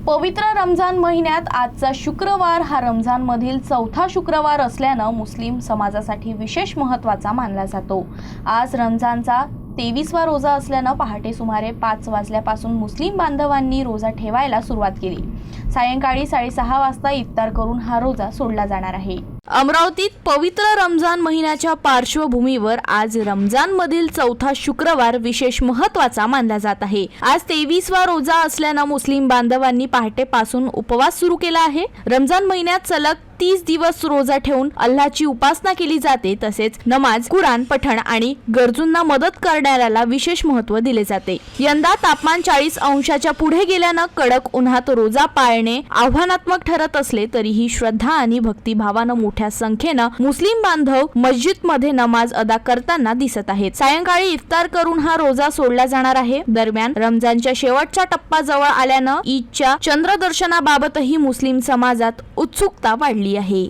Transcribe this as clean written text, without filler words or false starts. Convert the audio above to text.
पवित्र रमजान महिन्यात आजचा शुक्रवार हा रमजानमधील चौथा शुक्रवार असल्यानं मुस्लिम समाजासाठी विशेष महत्त्वाचा मानला जातो। आज रमजानचा 23वा रोजा असल्यानं पहाटे सुमारे 5 वाजल्यापासून मुस्लिम बांधवांनी रोजा ठेवायला सुरुवात केली। सायंकाळी 6:30 वाजता इफ्तार करून हा रोजा सोडला जाणार आहे। अमरावतीत पवित्र रमजान महिन्याच्या पार्श्वभूमीवर आज रमजानमधील चौथा शुक्रवार विशेष महत्त्वाचा मानला जात आहे। आज 23वा रोजा असल्यानं मुस्लिम बांधवांनी पहाटेपासून उपवास सुरू केला आहे। रमजान महिन्यात सलग 30 दिवस रोजा ठेवून अल्लाची उपासना केली जाते। तसेच नमाज, कुराण पठण आणि गरजूंना मदत करणाऱ्याला विशेष महत्त्व दिले जाते। यंदा तापमान 40 अंशाच्या पुढे गेल्यानं कडक उन्हात रोजा पाळणे आव्हानात्मक ठरत असले तरीही श्रद्धा आणि भक्तिभावानं मोठ्या संख्येनं मुस्लिम बांधव मस्जिदमध्ये नमाज अदा करताना दिसत आहेत। सायंकाळी इफ्तार करून हा रोजा सोडला जाणार आहे। दरम्यान रमजानच्या शेवटचा टप्पा जवळ आल्यानं ईदच्या चंद्रदर्शनाबाबतही मुस्लिम समाजात उत्सुकता वाढली आहे।